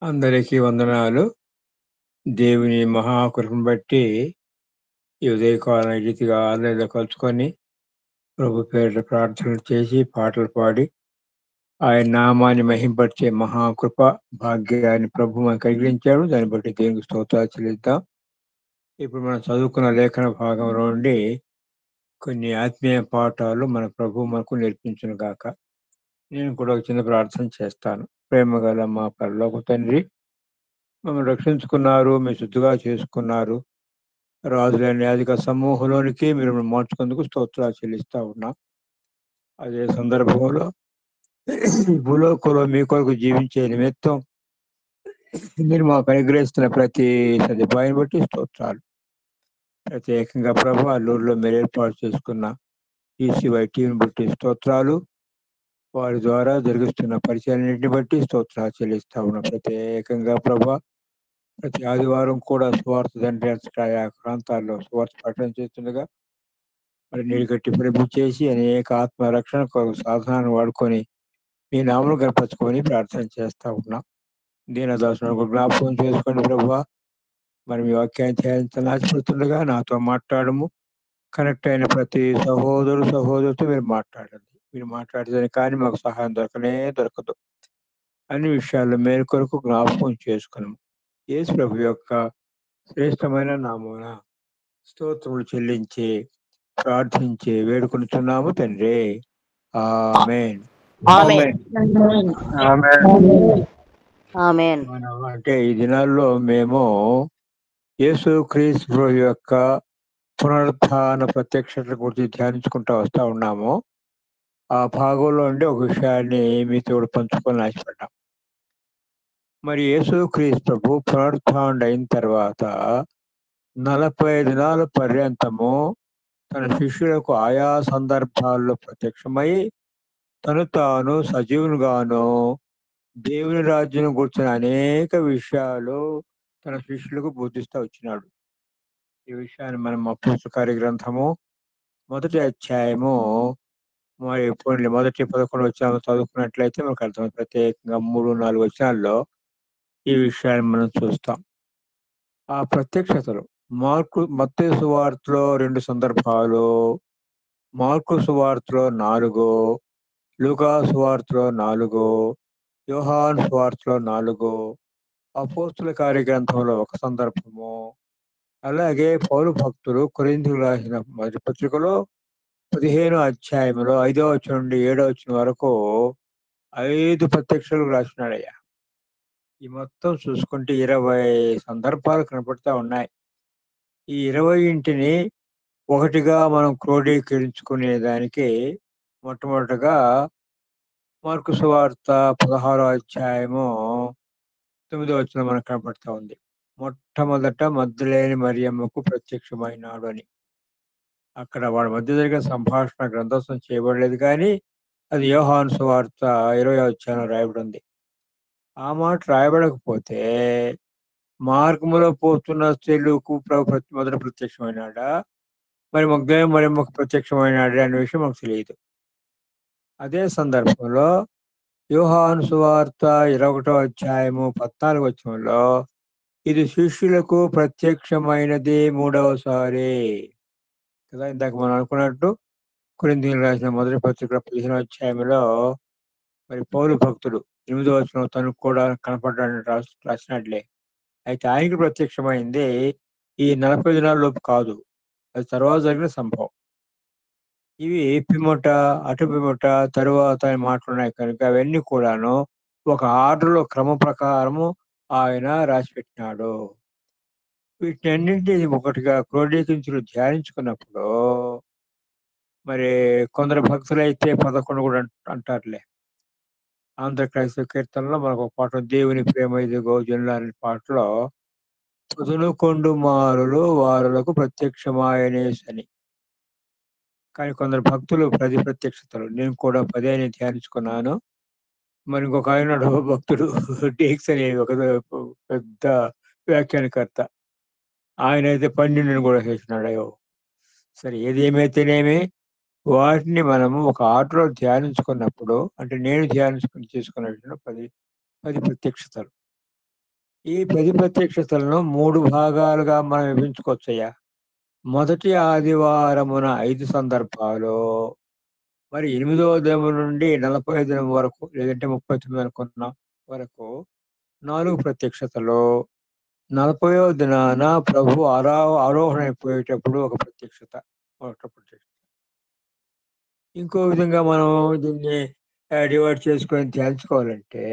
అందరికీ వందనాలు. దేవుని మహాకృపను బట్టి ఈ ఉదయకాల రీతిగా ఆన్లైన్‌లో కలుసుకొని, ప్రభు పేరిట ప్రార్థనలు చేసి, పాటలు పాడి, ఆయన నామాన్ని మహింపరిచే మహాకృప, భాగ్యాన్ని ప్రభు మనకు కలిగించాడు. దాన్ని బట్టి దేవునికి స్తోత్రాలు చెల్లిద్దాం. ఇప్పుడు మనం చదువుకున్న లేఖన భాగంలో నుండి కొన్ని ఆత్మీయ పాఠాలు మన ప్రభు మనకు నేర్పించును గాక. నేను కూడా ఒక చిన్న ప్రార్థన చేస్తాను. ప్రేమగల మా పరలోక తండ్రి, మమ్మల్ని రక్షించుకున్నారు, మీరు శుద్ధిగా చేసుకున్నారు. రాజులైన యాజక సమూహంలోనికి మీరు మార్చుకుందుకు స్తోత్రాలు చెల్లిస్తా ఉన్నాం. అదే సందర్భంలో భూలోకంలో మీ కొరకు జీవించే నిమిత్తం మీరు మాకు అనుగ్రహిస్తున్న ప్రతి సదుపాయం బట్టి స్తోత్రాలు. ప్రత్యేకంగా ప్రభు అల్లూరులో మీరు ఏర్పాటు చేసుకున్న ఈసీవై టీంని బట్టి స్తోత్రాలు. వారి ద్వారా జరిగిస్తున్న పరిచయాలన్నింటిని బట్టి స్తోత్రాలు చెల్లిస్తా ఉన్నాం. ప్రత్యేకంగా ప్రభు ప్రతి ఆదివారం కూడా సువార్త తండ్రి ఆయా ప్రాంతాల్లో సువార్త పఠనం చేస్తుండగా మరి నీళ్ళు కట్టి ప్రభు చేసి అనేక ఆత్మ రక్షణ కొరకు సాధనాన్ని వాడుకొని మీ నామను గర్పరచుకొని ప్రార్థన చేస్తా ఉన్నాం. దీనదాసును జ్ఞాపకం చేసుకోండి ప్రభువా. మరి మీ వాక్యాన్ని ధ్యానించాలని ఆశపడుతుండగా నాతో మాట్లాడము. కనెక్ట్ అయిన ప్రతి సహోదరుతో మీరు మాట్లాడండి. మీరు మాట్లాడితే కానీ మాకు సహాయం దొరకదు. అన్ని విషయాల్లో మేలు కొరకు జ్ఞాపకం చేసుకున్నాము. యేసు ప్రభు యొక్క శ్రేష్టమైన నామమున స్తోత్రములు చెల్లించి ప్రార్థించి వేడుకొనుచున్నాము తండ్రి. ఆమేన్. ఆమేన్. ఆమేన్. మనం అంటే ఈ దినాల్లో మేము యేసు క్రీస్తు యొక్క పునరుత్థాన ప్రత్యక్షత గురించి ధ్యానించుకుంటూ వస్తూ ఉన్నాము. ఆ భాగంలో ఉండి ఒక విషయాన్ని మీతో పంచుకొని ఆశపడ్డాం. మరి యేసు క్రీస్తు ప్రభు పునరుత్థానుడు అయిన తర్వాత 40 దినాల పర్యంతము తన శిష్యులకు ఆయా సందర్భాల్లో ప్రత్యక్షమై తను తాను సజీవునిగాను దేవుని రాజ్యం గురించిన అనేక విషయాలు తన శిష్యులకు బోధిస్తూ వచ్చినాడు. ఈ విషయాన్ని మనం అపోస్తల కార్య గ్రంథము 1వ అధ్యాయము మరి మొదటి 11 వచనాలు చదువుకున్నట్లయితే మనకు అర్థం. ప్రత్యేకంగా 3, 4 వచనాల్లో ఈ విషయాన్ని మనం చూస్తాం. ఆ ప్రత్యక్షతలు మత్తయి సువార్తలో 2 సందర్భాలు, మార్కు సువార్తలో 4, లూకా సువార్తలో 4, యోహాను సువార్తలో 4, అపోస్తల కార్య గ్రంథంలో 1 సందర్భము, అలాగే పౌలు భక్తులు కొరింథీయులకు రాసిన మొదటి పత్రికలో 15వ అధ్యాయంలో 5వ వచనం నుండి 7వ వచనం వరకు 5 ప్రత్యక్షాలు రాసినాడయ్యా. ఈ మొత్తం చూసుకుంటే 20 సందర్భాలు కనపడతా ఉన్నాయి. ఈ 20ంటిని ఒకటిగా మనం క్రోడీకరించుకునే దానికి మొట్టమొదటగా మార్కు సువార్త 16వ అధ్యాయము 9వ వచనం మనకు కనపడతా ఉంది. మొట్టమొదట మగ్దలేని మరియమ్మకు ప్రత్యక్షమైనాడు అని. అక్కడ వాళ్ళ మధ్య జరిగిన సంభాషణ గ్రంథస్థం చేయబడలేదు, కానీ అది యోహాను సువార్త 20వ అధ్యాయంలో రాయబడి ఉంది. ఆ మాట రాయబడకపోతే మార్గములో పోతున్న స్త్రీలకు మొదట ప్రత్యక్షమైనాడా, మరి మగ్దలేని మరియమ్మకు ప్రత్యక్షమైనాడా అనే విషయం మనకు తెలియదు. అదే సందర్భంలో యోహాను సువార్త 21వ అధ్యాయము 14వ వచనంలో ఇది శిష్యులకు ప్రత్యక్షమైనది 3వసారి కదా. ఇందాక మనం అనుకున్నట్టు కొరింథీయులకు రాసిన మొదటి పత్రిక 15వ అధ్యాయంలో మరి పౌలు భక్తుడు 8వ వచనం తనకు కూడా కనపడ్డాడని రాసినట్లే. అయితే ఆయనకు ప్రత్యక్షమైంది ఈ 40 దినాల లోపు కాదు, అది తర్వాత జరిగిన సంభవం. ఇవి పిమ్మట అటు పిమ్మట తరువాత మాటలున్నాయి కనుక అవన్నీ కూడాను ఒక ఆర్డర్లో క్రమ ప్రకారము ఆయన రాసిపెట్టినాడు. వీటినన్నింటినీ ఒకటిగా క్రోడీకరించులు ధ్యానించుకున్నప్పుడు మరి కొందరు భక్తులైతే 11 కూడా అంటారులే. ఆంధ్ర క్రైస్తవ కీర్తనలో మనకు ఒక పాట, దేవుని ప్రేమ ఇదిగో జనుల అనే పాటలో 11 మారులు వారులకు ప్రత్యక్షమాయనేసని. కానీ కొందరు భక్తులు 10 ప్రత్యక్షతలు, నేను కూడా 10 ధ్యానించుకున్నాను. మరి ఇంకొక ఆయన భక్తుడు డేక్స్ అనే ఒక పెద్ద వ్యాఖ్యానకర్త, ఆయన అయితే 12 కూడా చేసినాడు. అయ్యో సరే, ఏది ఏమైతేనేమి వాటిని మనము ఒక ఆర్డర్లో ధ్యానించుకున్నప్పుడు, అంటే నేను చేసుకున్న 10 ప్రత్యక్షతలు. ఈ 10 ప్రత్యక్షతలను 3 భాగాలుగా మనం విభజించుకోవచ్చయ్యా. మొదటి ఆదివారమున 5 సందర్భాలు, మరి 8వ దినము నుండి 40వ దినం వరకు లేదంటే 39 అనుకున్నాం వరకు 4 ప్రత్యక్షతలు. 40వ దినాన ప్రభువు ఆరోహణ అయిపోయేటప్పుడు ఒక ప్రత్యక్షత. ఒక ప్రత్యక్షత. ఇంకో విధంగా మనం దీన్ని డివైడ్ చేసుకొని తేల్చుకోవాలంటే,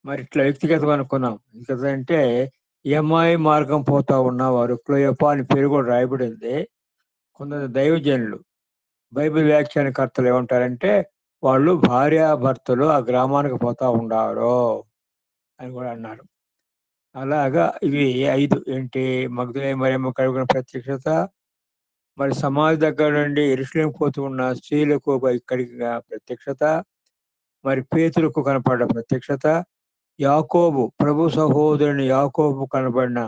మరి ఇట్లా వ్యక్తిగతం అనుకున్నాం. వ్యక్తిగతం అంటే ఎమ్మాయి మార్గం పోతా ఉన్నవారు క్లోయొప అని పేరు కూడా రాయబడింది. కొందరు దైవజనులు, బైబిల్ వ్యాఖ్యానకర్తలు ఏమంటారంటే, వాళ్ళు భార్యాభర్తలు ఆ గ్రామానికి పోతా ఉండారు అని కూడా అన్నారు. అలాగా ఇవి 5 ఏంటి మగ్దలేనే మరియమ్మ కలుగున ప్రత్యక్షత, మరి సమాధి దగ్గర నుండి యెరూషలేముకు పోతూ ఉన్న స్త్రీలకు కలిగిన ప్రత్యక్షత, మరి పేతురుకు కనపడ్డ ప్రత్యక్షత, యాకోబు ప్రభు సహోదరుని యాకోబు కనబడిన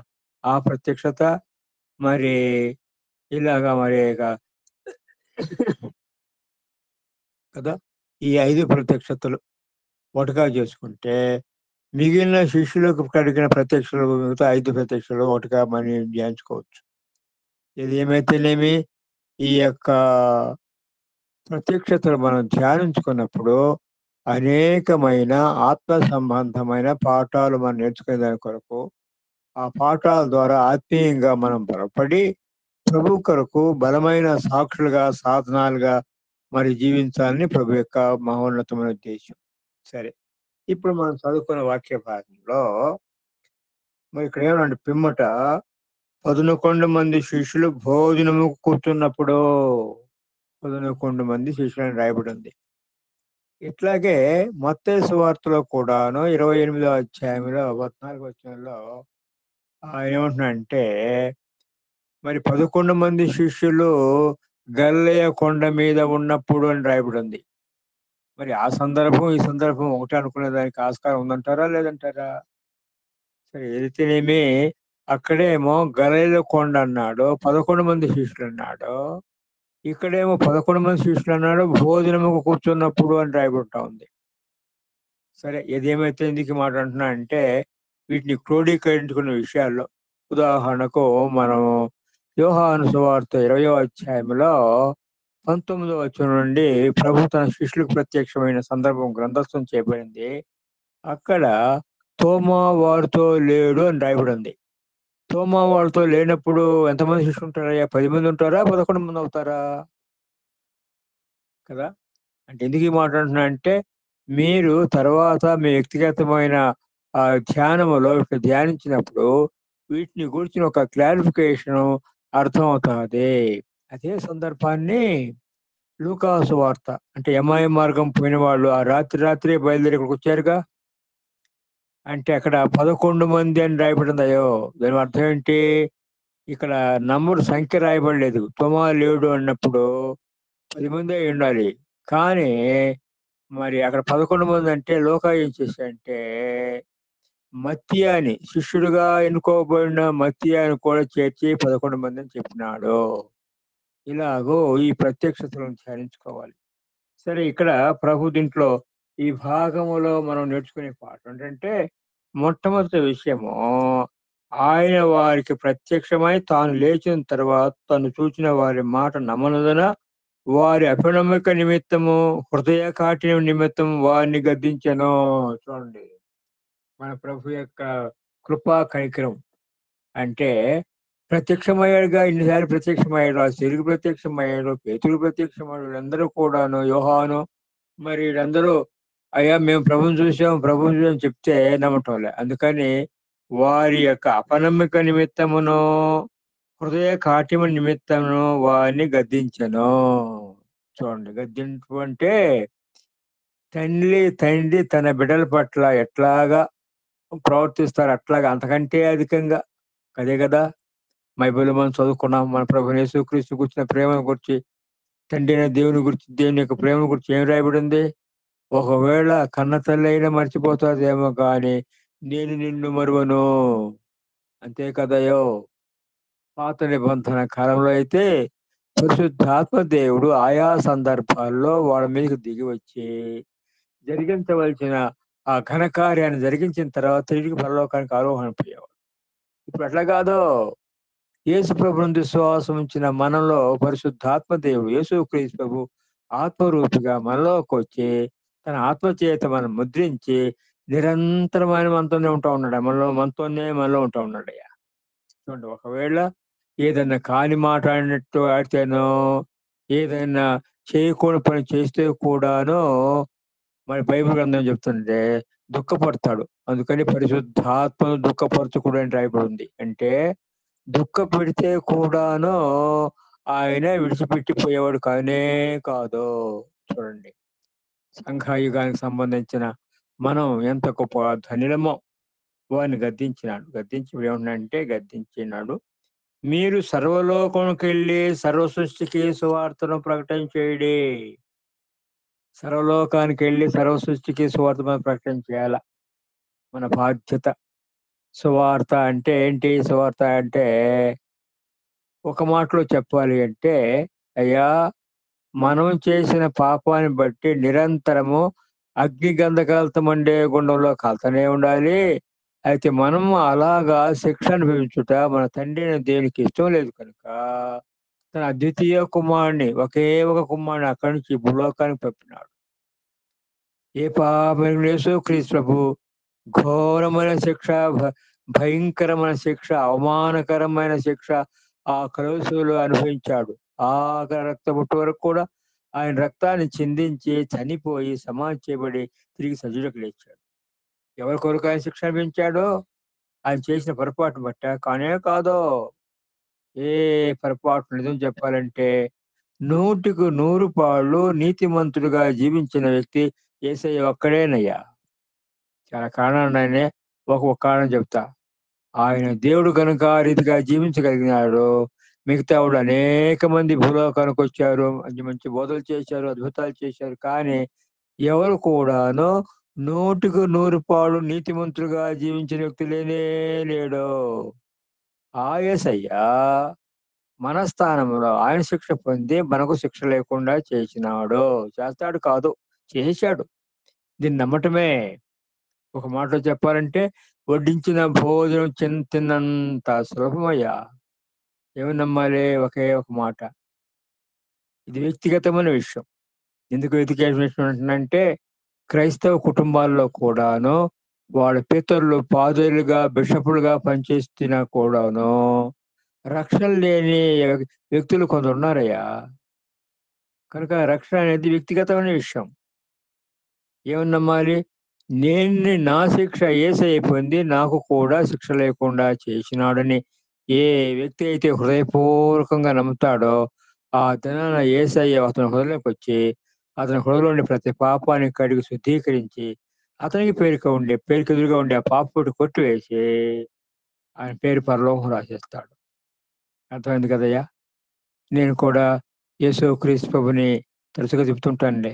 ఆ ప్రత్యక్షత, మరి ఇలాగా మరి ఇక కదా! ఈ 5 ప్రత్యక్షతలు ఒకటిగా చేసుకుంటే, మిగిలిన శిష్యులకు కలిగిన ప్రత్యక్షలు మిగతా 5 ప్రత్యక్షలు ఒకటిగా మనం ధ్యానించుకోవచ్చు. ఇది ఏమైతేనేమి ఈ యొక్క ప్రత్యక్షతలు మనం ధ్యానించుకున్నప్పుడు అనేకమైన ఆత్మ సంబంధమైన పాఠాలు మనం నేర్చుకునే దాని కొరకు, ఆ పాఠాల ద్వారా ఆత్మీయంగా మనం బలపడి, ప్రభు కొరకు బలమైన సాక్షులుగా, సాధనాలుగా మరి జీవించాలని ప్రభు యొక్క మహోన్నతమైన ఉద్దేశం. సరే. ఇప్పుడు మనం చదువుకున్న వాక్య భాగంలో మరి ఇక్కడ ఏమనంటే పిమ్మట 11 మంది శిష్యులు భోజనముకు కూర్చున్నప్పుడు 11 మంది శిష్యులని రాయబడింది. ఇట్లాగే మత్తయి సువార్తలో కూడాను 28వ అధ్యాయంలో 14వ వచనంలో ఏమంటున్నాడంటే, మరి 11 మంది శిష్యులు గలిలయ కొండ మీద ఉన్నప్పుడు అని రాయబడింది. మరి ఆ సందర్భం, ఈ సందర్భం ఒకటే అనుకునే దానికి ఆస్కారం ఉందంటారా? లేదంటారా? సరే ఏదైతేనేమి అక్కడేమో గలిలయ కొండ అన్నాడు, 11 మంది శిష్యులన్నాడు. ఇక్కడేమో 11 మంది శిష్యులన్నాడు, భోజనముకు కూర్చున్నప్పుడు అని రాయబడతా ఉంది. సరే ఏదేమైతే ఎందుకు ఈ మాట అంటున్నా అంటే, వీటిని క్రోడీకరించుకున్న విషయాల్లో ఉదాహరణకు మనం యోహాను సువార్త 20వ అధ్యాయంలో 19వ వచనం నుండి ప్రభు తన శిష్యులకు ప్రత్యక్షమైన సందర్భం గ్రంథస్థం చేయబడింది. అక్కడ తోమా వారితో లేడు అని రాయబడింది. తోమా వారితో లేనప్పుడు ఎంతమంది శిష్యులు ఉంటారయ్యా? 10 మంది ఉంటారా? 11 మంది అవుతారా? కదా! అంటే ఎందుకు ఈ మాట అంటున్నా అంటే, మీరు తర్వాత మీ వ్యక్తిగతమైన ధ్యానములో ఇట్లా ధ్యానించినప్పుడు వీటిని గూర్చిన ఒక క్లారిఫికేషను అర్థమవుతాది. అదే సందర్భాన్ని లూకా సువార్త అంటే ఎమ్మాయి మార్గం పోయిన వాళ్ళు ఆ రాత్రే బయలుదేరి ఇక్కడికొచ్చారుగా. అంటే అక్కడ 11 మంది అని రాయబడిందయ్యో! దాని అర్థం ఏంటి? ఇక్కడ నంబర్ సంఖ్య రాయబడలేదు. తోమా లేడు అన్నప్పుడు 10 మందే అయ్యుండాలి. కానీ మరి అక్కడ 11 మందంటే లూకా ఏం చేశాడంటే, మత్తీయని శిష్యుడిగా ఎన్నుకోబడిన మత్తీయని కూడా చేర్చి 11 మందని చెప్పినాడు. ఇలాగూ ఈ ప్రత్యక్షతలను ధ్యానించుకోవాలి. సరే ఇక్కడ ప్రభు దీంట్లో ఈ భాగములో మనం నేర్చుకునే పాఠం ఏంటంటే, మొట్టమొదటి విషయము ఆయన వారికి ప్రత్యక్షమై తాను లేచిన తర్వాత తను చూచిన వారి మాట నమ్మనందున వారి అపనమ్మక నిమిత్తము, హృదయ కాఠిన్యం నిమిత్తం వారిని గద్దించెను. చూడండి. మన ప్రభు యొక్క కృపా కనికరం. అంటే ప్రత్యక్షమయ్యాడుగా ఇన్నిసార్లు ప్రత్యక్షమయ్యాడు. ఆ సిలువకు ప్రత్యక్షమయ్యాడు, పేతురుకు ప్రత్యక్షమయ్యాడు. వీళ్ళందరూ కూడాను యోహాను మరి వీళ్ళందరూ అయ్యా మేము ప్రభువుని చూసాం, ప్రభువుని చూసాం చెప్తే నమ్మటంలే. అందుకని వారి యొక్క అపనమ్మిక నిమిత్తమును, హృదయ కాఠిన్యం నిమిత్తమును వారిని గద్దించెను. చూడండి గద్దింపు అంటే తండ్రి తన బిడ్డల పట్ల ఎట్లాగా ప్రవర్తిస్తారు అట్లాగా అంతకంటే అధికంగా. అదే కదా బైబిల్‌లో మనం చదువుకున్నాం. మన ప్రభువైన యేసుక్రీస్తు గూర్చిన ప్రేమను గురించి, తండ్రి అయిన దేవుని గురించి, దేవుని యొక్క ప్రేమను గురించి ఏం రాయబడింది? ఒకవేళ కన్న తల్లయినా మర్చిపోతాదేమో గాని, నేను నిన్ను మరువను. అంతే కదయ్యో! పాత నిబంధన కాలంలో అయితే పరిశుద్ధాత్మ దేవుడు ఆయా సందర్భాల్లో వాళ్ళ మీదకి దిగి వచ్చి జరిగించవలసిన ఆ ఘనకార్యాన్ని జరిగించిన తర్వాత తిరిగి పరలోకానికి ఆరోహణ పోయేవాడు. ఇప్పుడు అట్లా కాదు. యేసు ప్రభునందు విశ్వాసం ఉంచిన మనలో పరిశుద్ధాత్మ దేవుడు యేసుక్రీస్తు ప్రభు ఆత్మరూపిగా మనలోకొచ్చి తన ఆత్మ చేత మనం ముద్రించి నిరంతరం ఆయన మనతోనే ఉంటా ఉన్నాడు. మనలో ఉంటా ఉన్నాడయ్యా. చూడండి, ఒకవేళ ఏదైనా కాని మాట్లాడినట్టు ఆడితేనో, ఏదైనా చేయకూడని పని చేస్తే కూడాను మరి బైబిల్ గ్రంథం చెప్తుంటే దుఃఖపడతాడు. అందుకని పరిశుద్ధాత్మను దుఃఖపరచకూడదు అని రాయబడింది. అంటే దుఃఖపెడితే కూడాను ఆయన విడిచిపెట్టిపోయేవాడు కానే కాదు. చూడండి, సంఘయుగానికి సంబంధించిన మనం ఎంత గొప్ప ధనిలమో వారిని గద్దించినాడు. గద్దించి ఏమన్నాడంటే గద్దించినాడు. మీరు సర్వలోకముకెళ్ళి సర్వ సృష్టికి సువార్తను ప్రకటన చేయుడి. సర్వలోకానికెళ్ళి సర్వ సృష్టికి సువార్త మనం ప్రకటన చేయాల. మన బాధ్యత. సువార్త అంటే ఏంటి? సువార్త అంటే ఒక మాటలో చెప్పాలి అంటే, అయ్యా, మనం చేసిన పాపాన్ని బట్టి నిరంతరము అగ్ని గంధకాలతో మండే గుండంలో కాలుతూనే ఉండాలి. అయితే మనము అలాగా శిక్ష అనుభవించుట మన తండ్రి అయిన దేవునికి ఇష్టం లేదు కనుక, తన అద్వితీయ కుమారుడిని, ఒకే ఒక కుమారుడిని అక్కడి నుంచి ఈ భూలోకానికి పంపినాడు. ఏ పాపం యేసుక్రీస్తు ప్రభు ఘోరమైన శిక్ష, భయంకరమైన శిక్ష, అవమానకరమైన శిక్ష ఆ కలువరిశిలువలో అనుభవించాడు. ఆఖరి రక్త బొట్టు వరకు కూడా ఆయన రక్తాన్ని చిందించి చనిపోయి సమాధి చేయబడి తిరిగి సజీవులకు లేచాడు. ఎవరి కొరకు ఆయన శిక్ష అనుభవించాడో? ఆయన చేసిన పొరపాటు బట్ట? కానే కాదు. ఏ పొరపాటు నిజం చెప్పాలంటే 100కు 100 పాళ్ళు నీతిమంతుడిగా జీవించిన వ్యక్తి యేసయ్య ఒక్కడేనయ్యా. చాలా కారణాలున్నాయనే. ఒక కారణం చెప్తా. ఆయన దేవుడు గనుక ఆ రీతిగా జీవించగలిగినాడు. మిగతావాడు అనేక మంది భూలోకానికొచ్చారు. మంచి మంచి బోధలు చేశారు, అద్భుతాలు చేశారు. కానీ ఎవరు కూడాను 100కు 100 పాళ్ళు నీతిమంతులుగా జీవించిన వ్యక్తి లేనే లేడు. ఆ యేసయ్య మన స్థానంలో ఆయన శిక్ష పొంది మనకు శిక్ష లేకుండా చేసినాడు. చేస్తాడు కాదు, చేశాడు. దీన్ని నమ్మటమే. ఒక మాటలో చెప్పాలంటే వడ్డించిన భోజనం తిన్నంత సులభమయ్యా. ఏమని నమ్మాలి? ఒకే ఒక మాట. ఇది వ్యక్తిగతమైన విషయం. ఎందుకు వ్యక్తిగతమైన విషయం అంటున్నానంటే, క్రైస్తవ కుటుంబాల్లో కూడాను వాళ్ళ పితరులు పాదులుగా, బిషపులుగా పనిచేస్తున్నా కూడాను రక్షణ లేని వ్యక్తులు కొందరున్నారయ్యా. కనుక రక్షణ అనేది వ్యక్తిగతమైన విషయం. ఏమని నమ్మాలి? నా శిక్ష యేసయ్య పొంది నాకు కూడా శిక్ష లేకుండా చేసినాడని ఏ వ్యక్తి అయితే హృదయపూర్వకంగా నమ్ముతాడో, ఆ దినాన యేసయ్య అతని హృదయంలోకొచ్చి, అతని హృదయంలోని ప్రతి పాపాన్ని కడిగి శుద్ధీకరించి, అతనికి పేరుకెదురుగా ఉండే ఆ పాపపోటు కొట్టివేసి, ఆయన పేరు పరలోకం రాసేస్తాడు. అర్థమైంది కదయ్యా! నేను కూడా యేసుక్రీస్తు ప్రభుని తరచుగా చెప్తుంటానులే.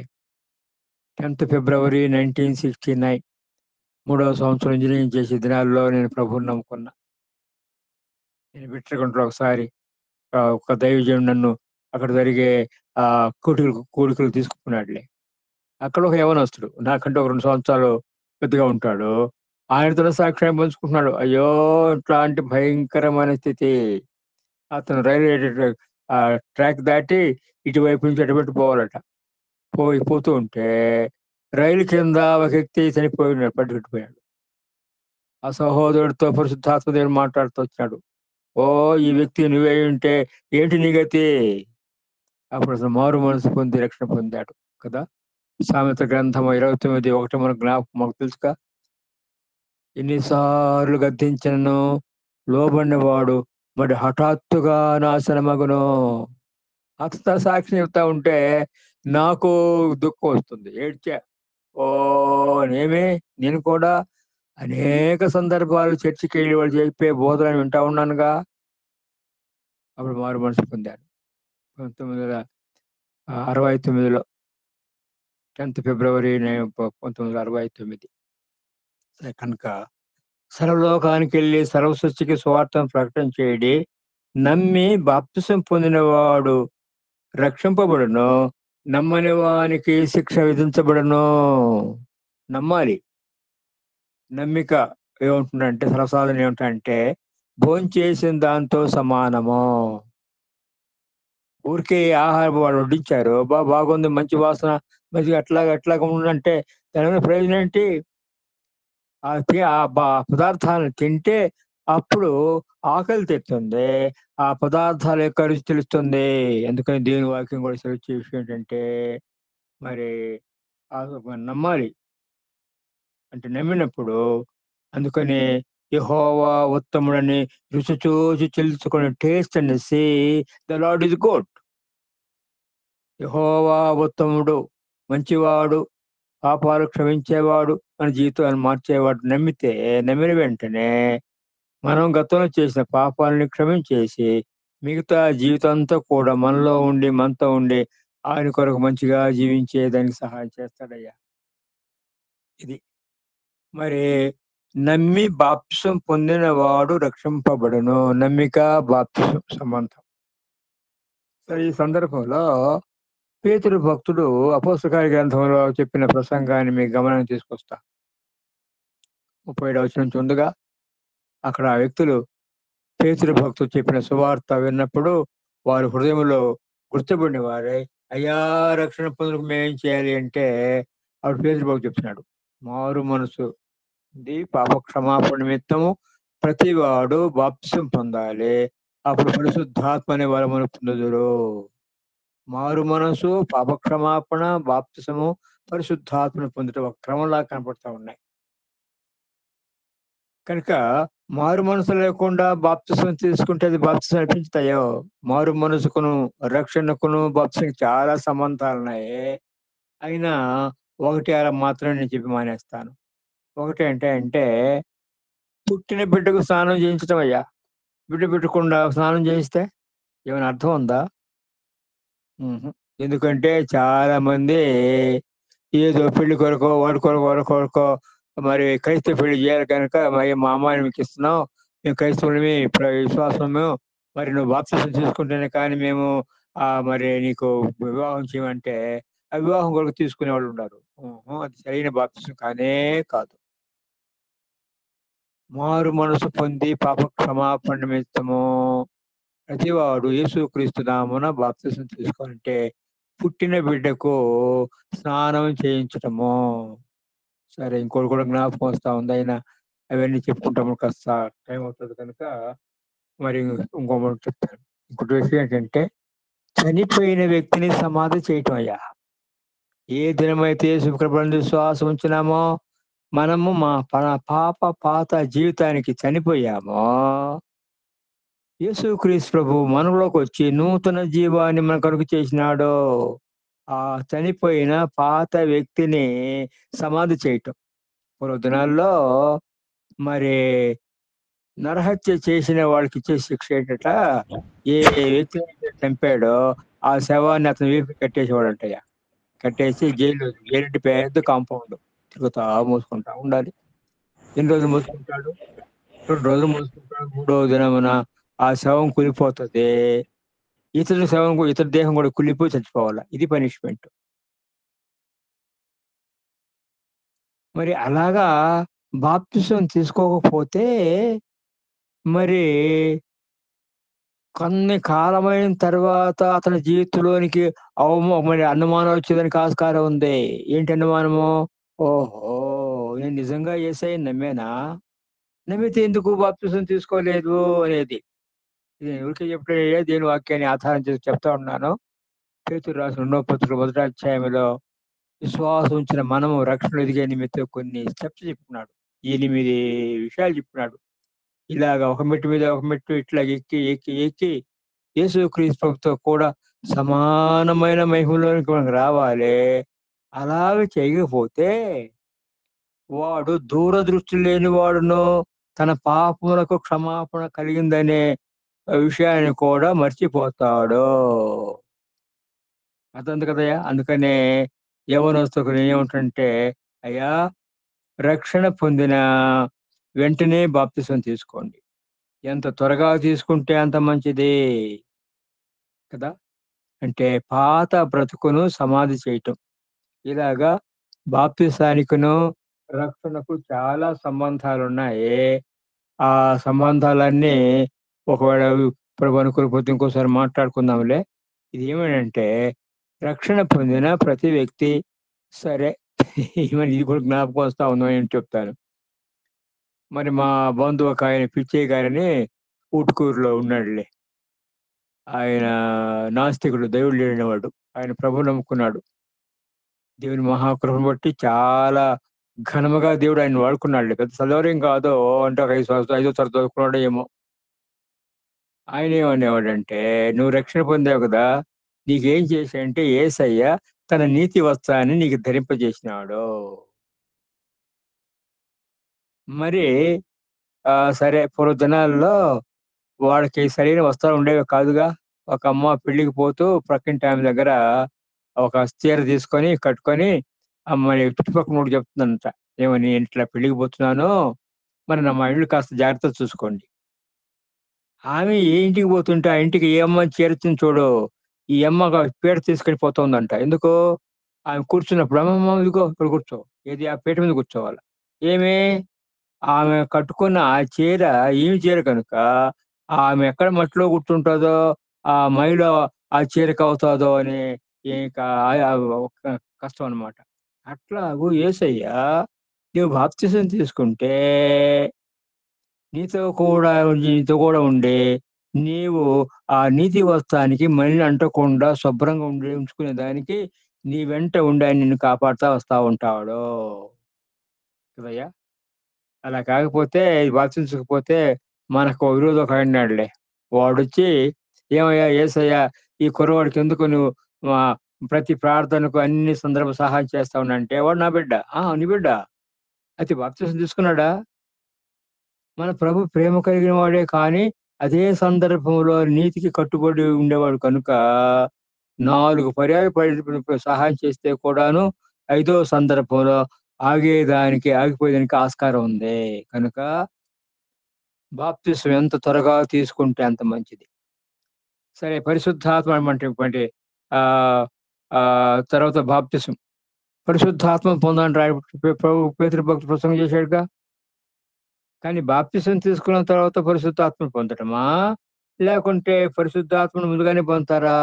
10th ఫిబ్రవరి 1969 మూడవ సంవత్సరం ఇంజినీరింగ్ చేసే దినాల్లో నేను ప్రభువుని నమ్ముకున్నా. నేను బిట్రగుంటలో ఒకసారి ఒక దైవజనుడు నన్ను అక్కడ జరిగే కూడికలు తీసుకున్నాడులే. అక్కడ ఒక యవ్వనస్తుడు నాకంటే ఒక 2 సంవత్సరాలు పెద్దగా ఉంటాడు. ఆయనతోనే సాక్ష్యం పంచుకుంటున్నాడు. అయ్యో! ఇట్లాంటి భయంకరమైన స్థితి. అతను రైల్వే ట్రాక్ దాటి ఇటువైపు నుంచి అటువైపు పోవాలట. పోతూ ఉంటే రైలు కింద ఒక వ్యక్తి చనిపోయినాడు, పట్టుబడిపోయాడు. ఆ సహోదరుడితో పరిశుద్ధాత్మ దేవుడు మాట్లాడుతూ వచ్చాడు. ఓ, ఈ వ్యక్తి నువ్వై ఉంటే ఏంటి నీ గతి? అప్పుడు అతను మారు మనసు పొంది రక్షణ పొందాడు కదా. సామెత గ్రంథము 29:1 మన జ్ఞాపకం మాకు తెలుసుగా. ఎన్నిసార్లు గద్దించినను లోబడిన వాడు మరి హఠాత్తుగా నాశనమగును. అతను సాక్షి చెప్తా ఉంటే నాకు దుఃఖం వస్తుంది, ఏడ్చా. ఓ, నేను కూడా అనేక సందర్భాలు చర్చికి వెళ్ళి వాళ్ళు చెప్పే బోధనలు వింటా ఉన్నానుగా. అప్పుడు మారు మనసు పొందాను 1969లో. 10th ఫిబ్రవరి 1969. కనుక సర్వలోకానికెళ్ళి సర్వ సృష్టికి సువార్తను ప్రకటన చేయడి. నమ్మి బాప్తిసం పొందినవాడు రక్షింపబడును, నమ్మని వానికి శిక్ష విధించబడును. నమ్మాలి. నమ్మిక ఏముంటుందంటే సరసాలను ఏమిటంటే భోంచేసిన దాంతో సమానము. ఊరికే ఆహారం వాళ్ళు వడ్డించారు. బాగుంది మంచి వాసన మంచిగా అట్లాగా ఉందంటే దానివల్ల ప్రయోజనం ఏంటి? ఆ పదార్థాలను తింటే అప్పుడు ఆకలి తెస్తుంది. ఆ పదార్థాల యొక్క రుచి తెలుస్తుంది. అందుకని దేవుని వాక్యం కూడా సెలవిచ్చే విషయం ఏంటంటే మరి నమ్మాలి. అంటే నమ్మినప్పుడు అందుకని యెహోవా ఉత్తముడని రుచి చూచి తెలుసుకొని taste and see the Lord is good. యెహోవా ఉత్తముడు, మంచివాడు, పాపాలు క్షమించేవాడు, మన జీవితాలను మార్చేవాడు. నమ్మిన వెంటనే మనం గతంలో చేసిన పాపాలని క్షమించేసి, మిగతా జీవితాంతా కూడా మనతో ఉండి, ఆయన కొరకు మంచిగా జీవించేదానికి సహాయం చేస్తాడయ్యా. ఇది. మరి నమ్మి బాప్తిసం పొందినవాడు రక్షింపబడును. నమ్మిక, బాప్తిసం సంబంధం. సరే ఈ సందర్భంలో పేతురు భక్తుడు అపోస్తల కార్య గ్రంథంలో చెప్పిన ప్రసంగాన్ని మీ గమనానికి తీసుకొస్తా. 37వ వచనం నుంచి ఉందిగా. అక్కడ ఆ వ్యక్తులు పేతురు భక్తుడు చెప్పిన సువార్త విన్నప్పుడు వారి హృదయంలో గుర్తుపడిన వారై, అయ్యా రక్షణ పొందుటకు మేమేం చేయాలి అంటే, అప్పుడు పేతురు భక్తుడు చెప్తున్నాడు. మారు మనసు పాప క్షమాపణ నిమిత్తము ప్రతివాడు బాప్తిసం పొందాలి. అప్పుడు పరిశుద్ధాత్మ అనే వరమును పొందుదురు. మారు మనసు, పాప క్షమాపణ, బాప్తిసము, పరిశుద్ధాత్మను పొందుట ఒక క్రమంలా కనపడతా ఉన్నాయి. కనుక మారు మనసు లేకుండా బాప్తిసం తీసుకుంటే అది బాప్తిసం అనిపించుతాయో? మారు మనసుకును, రక్షణకును, బాప్తిసానికి చాలా సంబంధాలున్నాయి. అయినా ఒకటి అలా మాత్రమే నేను చెప్పి మానేస్తాను. ఒకటేంటంటే పుట్టిన బిడ్డకు స్నానం చేయించటం అయ్యా. బిడ్డ పుట్టకుండా స్నానం చేయిస్తే ఏమైనా అర్థం ఉందా? హుహు. ఎందుకంటే చాలామంది ఏదో పెళ్లి కొరకో, వాడి కొరకో మరి క్రైస్తవ పెళ్లి చేయాలి కనుక మరి మా అమ్మాయిని మీకిస్తున్నాం. మేము క్రైస్తవులమి విశ్వాసము. మరి నువ్వు బాప్తిసం తీసుకుంటేనే కానీ మేము మరి నీకు వివాహం చేయమంటే, ఆ వివాహం కొరకు తీసుకునేవాళ్ళుండారు. హుహు. అది సరైన బాప్తిసం కానే కాదు. మారు మనసు పొంది పాప క్షమాపణ నిమిత్తము ప్రతివాడు యేసుక్రీస్తు నామమున బాప్తిసం తీసుకోవాలంటే పుట్టిన బిడ్డకు స్నానం చేయించటము. సరే ఇంకోటి కూడా జ్ఞాపకం వస్తా ఉంది. అయినా అవన్నీ చెప్పుకుంటాము కాస్త టైం అవుతది కనుక మరి ఇంకో మాట చెప్తాను. ఇంకోటి విషయం ఏంటంటే చనిపోయిన వ్యక్తిని సమాధి చేయటం అయ్యా. ఏ దినమైతే యేసు ప్రభువునందు విశ్వాసం ఉంచినామో మనము పాత జీవితానికి చనిపోయామో యేసుక్రీస్తు ప్రభువు మనలోకొచ్చి నూతన జీవాన్ని మన కొరకు చేసినాడు. ఆ చనిపోయిన పాత వ్యక్తిని సమాధి చేయటం. పూర్వ దినాల్లో మరి నరహత్య చేసిన వాళ్ళకిచ్చే శిక్ష ఏంటట, ఏ వ్యక్తినైతే చంపాడో ఆ శవాన్ని అతని వీపుకి కట్టేసేవాడంటయ్యా. కట్టేసి జైలంటే పెద్ద కాంపౌండ్. తిరుగుతా మూసుకుంటా ఉండాలి. ఎన్ని రోజులు మూసుకుంటాడు? 2 రోజులు మూసుకుంటాడు. మూడో దినమున ఆ శవం కులిపోతది. ఇతని దేహం కూడా కుళ్ళిపోయి చచ్చిపోవాల. ఇది పనిష్మెంట్. మరి అలాగా బాప్తిసం తీసుకోకపోతే మరి కొన్ని కాలమైన తర్వాత అతని జీవితంలోనికి మరి అనుమానం వచ్చేదానికి ఆస్కారం ఉంది. ఏంటి అనుమానము? ఓహో! నేను నిజంగా యేసయ్యని నమ్మానా? నమ్మితే ఎందుకు బాప్తిసం తీసుకోలేదు అనేది. ఇది నేను ఊరికే చెప్పట్లేదు. దేవుని వాక్యాన్ని ఆధారం చేసి చెప్తా ఉన్నాను. పేతురు రాసిన రెండో పత్రిక మొదటి అధ్యాయంలో విశ్వాసం ఉంచిన మనము రక్షణ ఎదిగే నిమిత్తం కొన్ని స్టెప్స్ చెప్తున్నాడు. 8 విషయాలు చెప్పినాడు. ఇలాగ ఒక మెట్టు మీద ఒక మెట్టు ఇట్లా ఎక్కి యేసుక్రీస్తు ప్రభుతో కూడా సమానమైన మహిమలోనికి మనం రావాలి. అలాగ చేయకపోతే వాడు దూరదృష్టి లేనివాడును, తన పాపములకు క్షమాపణ కలిగిందనే విషయాన్ని కూడా మర్చిపోతాడు. అర్థమైంది కదయ్యా! అందుకనే యవ్వనస్తులకు నేనేమంటానంటే, అయ్యా రక్షణ పొందిన వెంటనే బాప్తిసం తీసుకోండి. ఎంత త్వరగా తీసుకుంటే అంత మంచిది కదా! అంటే పాత బ్రతుకును సమాధి చేయటం. ఇలాగా బాప్తిసానికును, రక్షణకు చాలా సంబంధాలున్నాయి. ఆ సంబంధాలన్నీ ఒకవేళ ప్రభు అనుకూలపోతే ఇంకోసారి మాట్లాడుకుందాంలే. ఇదేమనంటే రక్షణ పొందిన ప్రతి వ్యక్తి సరే మరి ఇది కూడా జ్ఞాపకం వస్తా ఉందని చెప్తాను. మరి మా బంధువు ఒకాయన పిచ్చయ్య గారని ఊటుకూరులో ఉన్నాడులే. ఆయన నాస్తికుడు, దేవుడు లేనివాడు. ఆయన ప్రభువుని నమ్ముకున్నాడు. దేవుని మహాకృపను బట్టి చాలా ఘనముగా దేవుడు ఆయన్ని వాడుకున్నాడులే. పెద్ద చదవరేం కాదు. అంటే ఒక 5 తరగతి చదువుకున్నాడో ఏమో! ఆయనేమనేవాడంటే, "నువ్వు రక్షణ పొందావు కదా! నీకేం చేశాడంటే యేసయ్య తన నీతి వస్త్రాన్ని నీకు ధరింపజేసినాడు." మరి సరే పూర్వ దినాల్లో వాడికి సరైన వస్త్రాలు ఉండేవి కాదుగా. ఒక అమ్మ పెళ్ళికి పోతూ ప్రక్కింటి ఆమె దగ్గర ఒక చీర తీసుకొని, కట్టుకొని మరి చుట్టుపక్కనోళ్ళకి చెప్తుందంట. ఏమని? "ఇట్లా పెళ్ళికి పోతున్నాను. మరి మా ఇల్లు కాస్త జాగ్రత్తగా చూసుకోండి." ఆమె ఏ ఇంటికి పోతుంటే ఆ ఇంటికి ఏ అమ్మ చేరుతుంది చూడు. ఈ అమ్మ పీట తీసుకొని పోతుందంట. ఎందుకు? ఆమె కూర్చున్నప్పుడు "అమ్మమ్మ ఇదిగో ఇక్కడ కూర్చో." ఏది ఆ పీట మీద కూర్చోవాల. ఏమి? ఆమె కట్టుకున్న ఆ చీర ఈమె చీర కనుక ఆమె ఎక్కడ మట్టిలో కూర్చుంటదో, ఆ మైల ఆ చీరకవుతాదో అని ఇక ఒక కష్టం అన్నమాట. అట్లాగు యేసయ్య నువ్వు బాప్తిసం తీసుకుంటే నీతో కూడా ఉండి, నీవు ఆ నీతి వస్త్రానికి మళ్ళీ అంటకుండా శుభ్రంగా ఉంచుకునే దానికి నీ వెంట ఉండి ఆయన నిన్ను కాపాడుతా వస్తా ఉంటాడు. కదయ్యా! అలా కాకపోతే బాప్తిసించకపోతే మనకు విరోధొకాయనున్నాడులే. వాడొచ్చి "ఏమయ్యా యేసయ్య ఈ కుర్రవాడికెందుకు నువ్వు ప్రతి ప్రార్థనకు అన్ని సందర్భ సహాయం చేస్తావునంటే" వాడు నా బిడ్డ. ఆ! నీ బిడ్డ. అయితే బాప్తిసం తీసుకున్నాడా? మన ప్రభు ప్రేమ కలిగిన వాడే కానీ, అదే సందర్భంలో నీతికి కట్టుబడి ఉండేవాడు కనుక, 4 పర్యాయ సహాయం చేస్తే కూడాను, ఐదో సందర్భంలో ఆగిపోయేదానికి ఆస్కారం ఉంది. కనుక బాప్తిసం ఎంత త్వరగా తీసుకుంటే అంత మంచిది. సరే పరిశుద్ధాత్మ అంటే ఆహ్, తర్వాత బాప్తిసం. పరిశుద్ధాత్మ పొందండి ప్రభు పేతురు భక్తుడు ప్రసంగం చేశాడుగా. కానీ బాప్తిసం తీసుకున్న తర్వాత పరిశుద్ధాత్మను పొందటమా? లేకుంటే పరిశుద్ధాత్మను ముందుగానే పొందుతారా?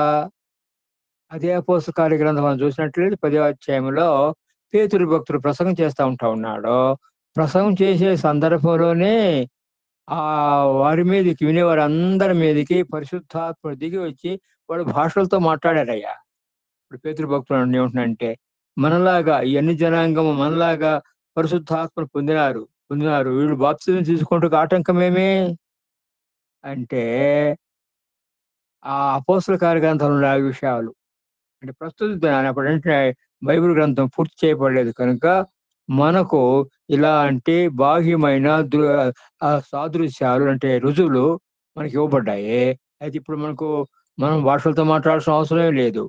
అదే అపోస్తల కార్యగ్రంథం మనం చూసినట్లయితే 10వ అధ్యాయంలో పేతురు భక్తుడు ప్రసంగం చేస్తా ఉన్నాడు. ప్రసంగం చేసే సందర్భంలోనే వారి మీదకి వినేవారందరి మీదకి పరిశుద్ధాత్ముడు దిగి వచ్చి వాడు భాషలతో మాట్లాడారయ్యా. ఇప్పుడు పేతురు భక్తుడు ఏమంటున్నాడంటే, మనలాగా ఈ అన్ని జనాంగము మనలాగా పరిశుద్ధాత్మను పొందినారు. వీళ్ళు బాప్తిసం తీసుకొనుటకు ఆటంకమేమి? అంటే ఆ అపోస్తల కార్యగ్రంథంలో ఆ విషయాలు. అంటే ప్రస్తుత దినాన అప్పుడంటే బైబిల్ గ్రంథం పూర్తి చేయబడలేదు కనుక, మనకు ఇలాంటి బాహ్యమైన సాదృశ్యాలు అంటే రుజువులు మనకివ్వబడ్డాయి. అయితే ఇప్పుడు మనం భాషలతో మాట్లాడాల్సిన అవసరమే లేదు.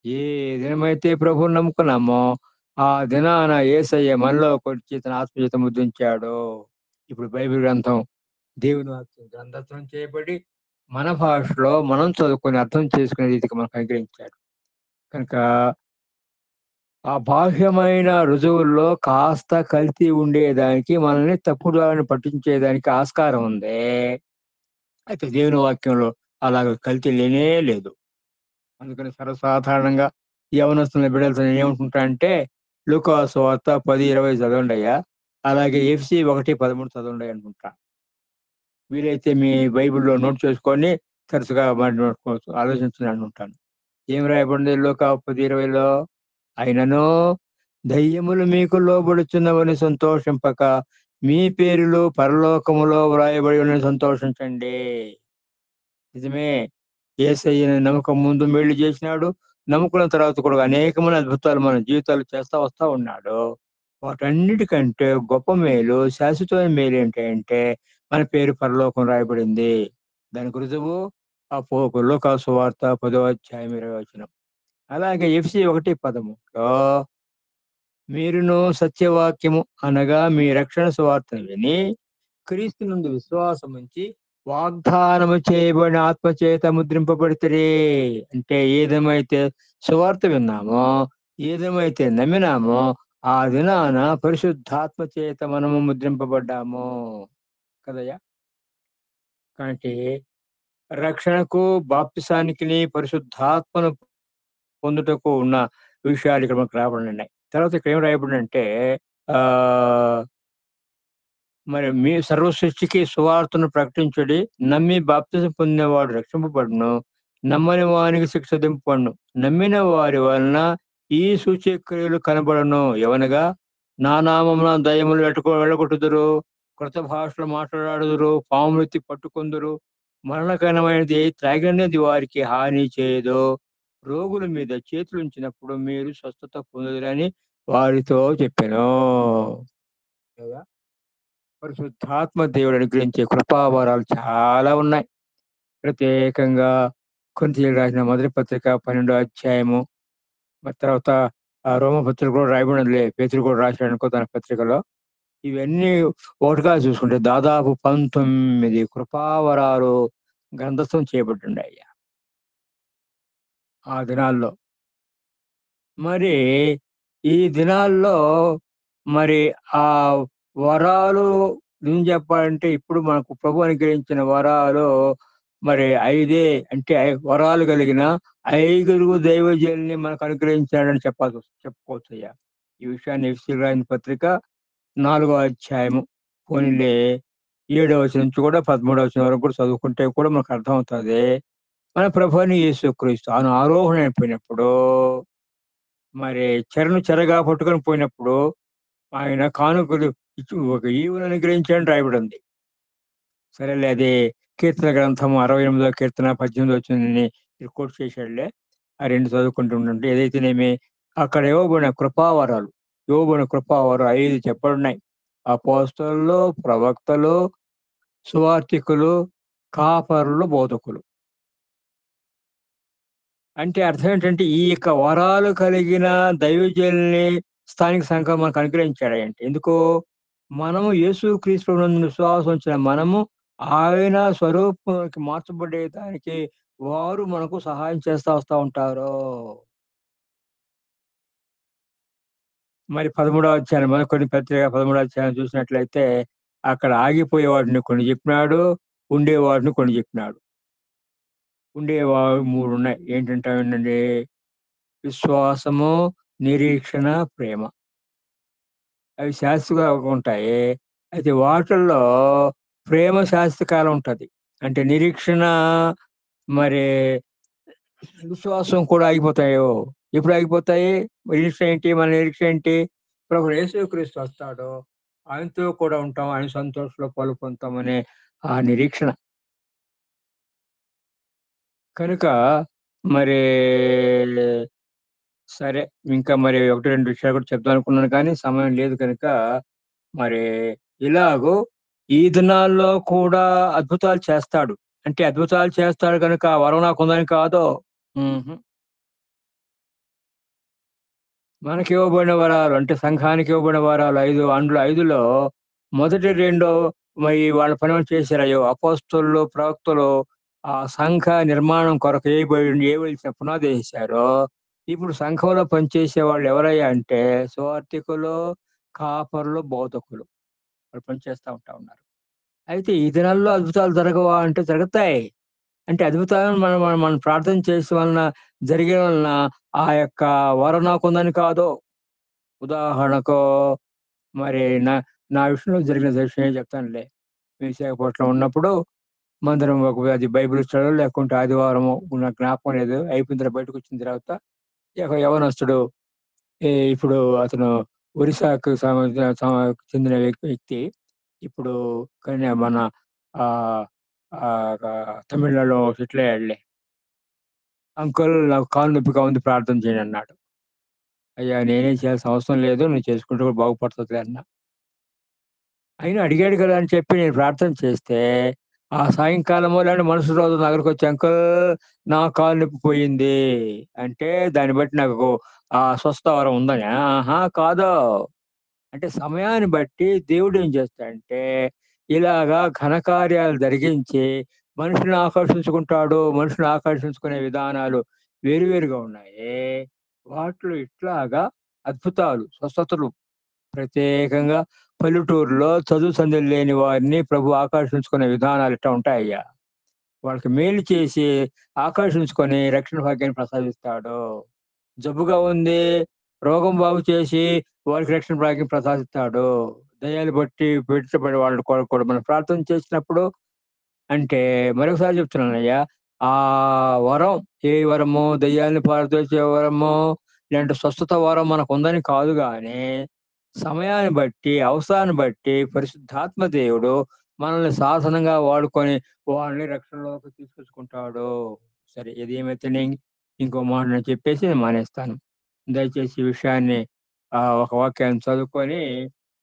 ఏ దినమైతే ప్రభువుని నమ్ముకున్నామో, ఆ దినాన యేసయ్య మనలోకొచ్చి తన ఆత్మచేత ముద్రించాడు. ఇప్పుడు బైబిల్ గ్రంథం దేవుని వాక్యం గ్రంథస్థం చేయబడి, మన భాషలో మనం చదువుకొని అర్థం చేసుకునే రీతికి మనకు అనుగ్రహించాడు. కనుక ఆ బాహ్యమైన రుజువుల్లో కాస్త కల్తీ ఉండేదానికి, మనల్ని తప్పుడు దారిన పట్టించేదానికి ఆస్కారం ఉంది. అయితే దేవుని వాక్యంలో అలాగ కల్తీ లేనే లేదు. అందుకని సర్వసాధారణంగా యవ్వనస్తుల బిడ్డలతో నేనేమనుకుంటా అంటే, లూకా సువార్త 10:20 చదవండయ్యా. అలాగే ఎఫ్‌సీ 1:13 చదవండి అనుకుంటా. వీలైతే మీ బైబిల్‌లో నోట్ చేసుకొని తరచుగా మరి నోటుకోవచ్చు ఆలోచించండి అంటుంటాను. ఏం రాయబడింది లూకా 10:20లో? అయినను దయ్యములు మీకు లోబడుచున్నవని సంతోషింపక, మీ పేరులు పరలోకములో వ్రాయబడి ఉన్నని సంతోషించండి. నిజమే. యేసయ్యని నమ్మకం ముందు మేళ్ళు జేసినాడు. నమ్ముకున్న తర్వాత కూడా అనేకమైన అద్భుతాలు మన జీవితాల్లో చేస్తా వస్తా ఉన్నాడు. వాటన్నిటికంటే గొప్ప మేలు, శాశ్వతమైన మేలేంటంటే, మన పేరు పరలోకం రాయబడింది. దానికి రుజువు లూకా సువార్త 10వ అధ్యాయం 20వ వచనం. అలాగే ఎఫ్‌సీ 1:13లో మీరును సత్యవాక్యము అనగా మీ రక్షణ సువార్తను విని, క్రీస్తునందు విశ్వాసముంచి వాగ్దానము చేయబడిన ఆత్మచేత ముద్రింపబడితిరి. అంటే ఏదేమైతే సువార్త విన్నామో, ఏదేమైతే నమ్మినామో ఆ దినాన పరిశుద్ధాత్మ చేత మనము ముద్రింపబడ్డాము కదయ్యా! కాబట్టి రక్షణకు, బాప్తిసానికిని, పరిశుద్ధాత్మను పొందుటకు ఉన్న విషయాలు ఇక్కడ మనకు రాయబడినున్నాయి. తర్వాత ఇక్కడ ఏం రాయబడిందంటే ఆహ్, మరి మీ సర్వ సృష్టికి సువార్తను ప్రకటించుడి. నమ్మి బాప్తిసం పొందినవాడు రక్షింపబడును. నమ్మని వానికి శిక్ష విధింపబడును. నమ్మిన వారి వలన ఈ సూచక్రియలు కనబడును. ఏవనగా నా నామమున దయ్యములు వెళ్ళగొట్టుదురు. క్రొత్త భాషలు మాట్లాడుదురు. పాములెత్తి పట్టుకొందురు. మరణకరమైనది త్రాగినది వారికి హాని చేయదు. రోగుల మీద చేతులుంచినప్పుడు మీరు స్వస్థత పొందుదురని వారితో చెప్పెను. కదా! పరిశుద్ధాత్మ దేవుడు అనుగ్రహించే కృపావరాలు చాలా ఉన్నాయి. ప్రత్యేకంగా కొరింథీయులకు రాసిన మొదటి పత్రిక 12 అధ్యాయము, మరి తర్వాత రోమపత్రిక కూడా రాయబడినదిలే. పేతురు కూడా రాశాడనుకో తన పత్రికలో. ఇవన్నీ ఒకటిగా చూసుకుంటే దాదాపు 19 కృపావరాలు గ్రంథస్థం చేయబడ్డుండాయ్యా ఆ దినాల్లో. మరి ఈ దినాల్లో మరి ఆ వరాలు నిజం చెప్పాలంటే ఇప్పుడు మనకు ప్రభు అనుగ్రహించిన వరాలు మరి 5 అంటే వరాలు కలిగిన 5 దైవజనుల్ని మనకు అనుగ్రహించాడని చెప్పుకోవచ్చయ్యా. ఈ విషయాన్ని ఎఫెసీయులకు రాసిన పత్రిక 4 అధ్యాయము పోనీలే 7 వచనం నుంచి కూడా 13 వచనం వరకు కూడా చదువుకుంటే కూడా మనకు అర్థమవుతది. మన ప్రభువైన యేసుక్రీస్తు ఆయన ఆరోహణ అయిపోయినప్పుడు మరి చెరను చెరగా పట్టుకొని పోయినప్పుడు ఆయన కానుకలు ఇచ్చి ఒక ఈవుని అనుగ్రహించాడని రాయబడింది. సరేలే అది కీర్తన గ్రంథం 68 కీర్తన 18 వచనాన్ని మీరు కోట్ చేశాడులే. ఆ 2 చదువుకుంటూ ఉండండి. ఏదైతేనేమి అక్కడ ఇవ్వబడిన కృపావరాలు, ఇవ్వబడిన కృపావరాలు 5 చెప్పబడినాయి. అపోస్తలులు, ప్రవక్తలు, సువార్తికులు, కాపరులు, బోధకులు. అంటే అర్థం ఏంటంటే ఈ యొక్క వరాలు కలిగిన దైవజనుల్ని స్థానిక సంఘం మనకు అనుగ్రహించాడంటే ఎందుకు? మనము యేసుక్రీస్తు నందు విశ్వాసం ఉంచిన మనము ఆయన స్వరూపానికి మార్చబడేదానికి వారు మనకు సహాయం చేస్తా వస్తా ఉంటారు. మరి 13వ అధ్యాయం మొదటి పత్రిక 13వ అధ్యాయం చూసినట్లయితే అక్కడ ఆగిపోయేవాడిని కొన్ని చెప్పినాడు. ఉండేవాడిని కొన్ని చెప్పినాడు. ఉండేవాడు 3 ఉన్నాయి. ఏంటంటే అవేంటండి? విశ్వాసము, నిరీక్షణ, ప్రేమ. అవి శాశ్వతంగా ఉంటాయి. అయితే వాటిల్లో ప్రేమ శాశ్వతకాలం ఉంటది. అంటే నిరీక్షణ మరి విశ్వాసం కూడా ఆగిపోతాయో. ఎప్పుడు ఆగిపోతాయి? నిరీక్షణ ఏంటి? మన నిరీక్షణ ఏంటి? ప్రభు యేసుక్రీస్తు వస్తాడు. ఆయనతో కూడా ఉంటాం. ఆయన సంతోషంలో పాలుపొందుతామనే ఆ నిరీక్షణ. కనుక మరి సరే. ఇంకా మరి 1, 2 విషయాలు కూడా చెప్దామనుకున్నాను కానీ సమయం లేదు కనుక, మరి ఇలాగూ ఈ దినాల్లో కూడా అద్భుతాలు చేస్తాడు. అంటే అద్భుతాలు చేస్తాడు గనుక ఆ వరం నాకుందని కాదు. హుహు. మనకివ్వబడిన వరాలు అంటే సంఘానికి ఇవ్వబడిన వరాలు 5 అందులో 5లో మొదటి 2 మరి వాళ్ళ పని వాళ్ళు చేశారయ్యో! అపోస్తలులు, ప్రవక్తలు ఆ సంఘ నిర్మాణం కొరకు ఏవైతే పునాదేశారో, ఇప్పుడు సంఘంలో పనిచేసే వాళ్ళు ఎవరయ్యా అంటే సువార్థికులు, కాపరులు, బోధకులు. వాళ్ళు పనిచేస్తా ఉన్నారు. అయితే ఈ దినాల్లో అద్భుతాలు జరగవా అంటే జరుగుతాయి. అంటే అద్భుతాలను మనం మనం మనం ప్రార్థన చేసే వలన జరిగే వలన ఆ యొక్క వరం నాకుందని కాదు. ఉదాహరణకు మరి నా విషయంలో జరిగిన విషయం చెప్తానులే. విశాఖపట్నంలో ఉన్నప్పుడు మందిరం అది బైబిల్ స్టడీలో లేకుంటే ఆదివారమో నాకు జ్ఞాపకం లేదు. అయిపోయిన తర్వాత బయటకొచ్చిన తర్వాత యవనస్తుడు ఇప్పుడు అతను ఒరిస్సాకు చెందిన వ్యక్తి. ఇప్పుడు మన ఆహ్, తమిళనాడులో సెటిల్ అయ్యాడులే. అంకుల్ నాకు కాళ్ళు నొప్పిగా ఉంది ప్రార్థన చేయండి అన్నాడు. అయ్యా! నేనేం చేయాల్సిన అవసరం లేదు. నువ్వు చేసుకుంటే కూడా బాగుపడుతదిలే అన్నా. అయినా అడిగాడు కదా అని చెప్పి నేను ప్రార్థన చేస్తే, ఆ సాయంకాలమో లేదంటే మరుసటి రోజు నా దగ్గరకొచ్చి అంకుల్ నా కాలు నొప్పి పోయింది. అంటే దాన్ని బట్టి నాకు స్వస్థ వరం ఉందనా? ఆహా! కాదు. అంటే సమయాన్ని బట్టి దేవుడేం చేస్తాడంటే, ఇలాగా ఘనకార్యాలు జరిగించి మనుషుల్ని ఆకర్షించుకుంటాడు. మనుషుల్ని ఆకర్షించుకునే విధానాలు వేరుగా ఉన్నాయి. వాటిలో ఇట్లాగా అద్భుతాలు, స్వస్థతలు ప్రత్యేకంగా పల్లెటూరులో చదువు సంధ్యలు లేని వారిని ప్రభు ఆకర్షించుకునే విధానాలు ఇట్టా ఉంటాయ్యా. వాళ్ళకి మేలు చేసి ఆకర్షించుకొని రక్షణ భాగ్యాన్ని ప్రసాదిస్తాడు. జబ్బుగా ఉంది, రోగం బాగు చేసి వారికి రక్షణ భాగ్యం ప్రసాదిస్తాడు. దయ్యాలు బట్టి పీడించబడే వాళ్ళ కొరకు కూడా మనం ప్రార్థన చేసినప్పుడు అంటే మరొకసారి చెప్తున్నానయ్యా. ఆ వరం ఏ వరమో, దెయ్యాలను పారదోసే వరమో, లేదంటే స్వస్థత వరం మనకుందని కాదు గానీ, సమయాన్ని బట్టి, అవసరాన్ని బట్టి పరిశుద్ధాత్మ దేవుడు మనల్ని సాధనంగా వాడుకొని వాళ్ళని రక్షణలోకి తీసుకొచ్చుకుంటాడు. సరే ఏదేమైతేనే ఇంకో మాట నేను చెప్పేసి నేను మానేస్తాను. దయచేసి ఈ విషయాన్ని ఒక వాక్యాన్ని చదువుకొని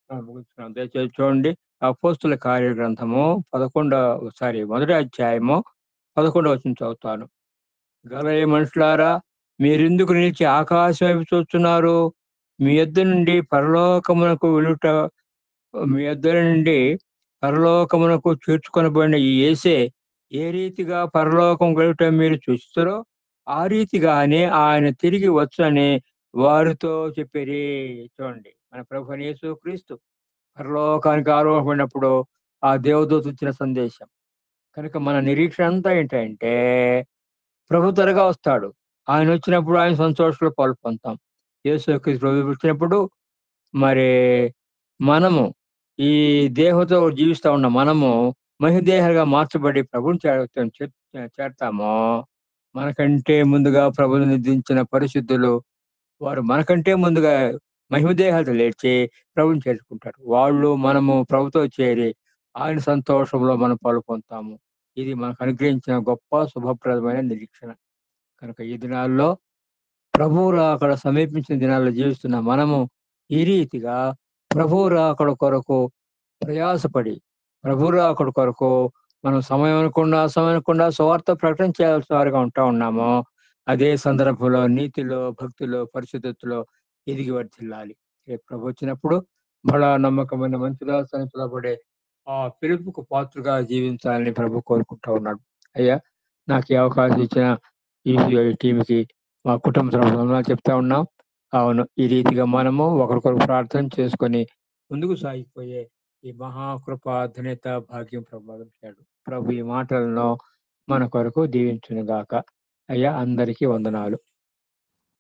ముగించుకుందాం. దయచేసి చూడండి. అపోస్తుల కార్యగ్రంథము 11 మొదటి అధ్యాయము 11 వచనం చదువుతాను. గలయ మనుషులారా, మీరెందుకు నిలిచి ఆకాశం వైపు చూస్తున్నారు? మీ యొద్ద నుండి పరలోకమునకు వెళ్ళుట మీ యొద్ద నుండి పరలోకమునకు చేర్చుకొనబడిన ఈ యేసే ఏ రీతిగా పరలోకం వెళ్ళుట మీరు చూస్తారో, ఆ రీతిగానే ఆయన తిరిగి వచ్చునని వారితో చెప్పిరి. చూడండి, మన ప్రభువైన యేసుక్రీస్తు పరలోకానికి ఆరోహణమైనప్పుడు ఆ దేవదూత ఇచ్చిన సందేశం. కనుక మన నిరీక్షణ అంతా ఏంటంటే ప్రభు త్వరగా వస్తాడు. ఆయనొచ్చినప్పుడు ఆయన సంతోషంలో పాలుపొందుతాం. యేసుక్రీస్తు ప్రభు వచ్చినప్పుడు మరి మనము ఈ దేహంతో జీవిస్తా ఉన్న మనము మహిదేహంగా మార్చబడి ప్రభువుని చేరతామో, మనకంటే ముందుగా ప్రభువుని నిందించిన పరిశుద్ధులు వారు మనకంటే ముందుగా మహిమదేహాలతో లేచి ప్రభువుని చేర్చుకుంటారు. వాళ్ళు, మనము ప్రభుతో చేరి ఆయన సంతోషంలో మనం పాలుపొందుతాము. ఇది మనకు అనుగ్రహించిన గొప్ప శుభప్రదమైన నిరీక్షణ. కనుక ఈ దినాల్లో ప్రభువు రాకడ సమీపించిన దినాల్లో జీవిస్తున్న మనము ఈ రీతిగా ప్రభువు రాకడ కొరకు ప్రయాసపడి, ప్రభు రాకడ కొరకు మనం సమయం అనకుండా, అసమయం అనకుండా సువార్త ప్రకటన చేయాల్సిన వారిగా ఉన్నామో, అదే సందర్భంలో నీతిలో, భక్తిలో, పరిశుద్ధతలో ఎదిగి వర్ధిల్లాలి. రేపు ప్రభు వచ్చినప్పుడు బడా నమ్మకమైన మంచి దాసుని పిలువబడే ఆ పిలుపుకు పాత్రగా జీవించాలని ప్రభు కోరుకుంటా ఉన్నాడు. అయ్యా, నాకు ఈ అవకాశం ఇచ్చిన ఈ టీంకి, మా కుటుంబ సభ్యులు చెప్తా ఉన్నాం. అవును, ఈ రీతిగా మనము ఒకరికొకరు ప్రార్థన చేసుకొని ముందుకు సాగిపోయే ఈ మహాకృప ధన్యత భాగ్యం ప్రభావించాడు. ప్రభు ఈ మాటలను మన కొరకు దీవించును గాక. అయ్యా, అందరికీ వందనాలు.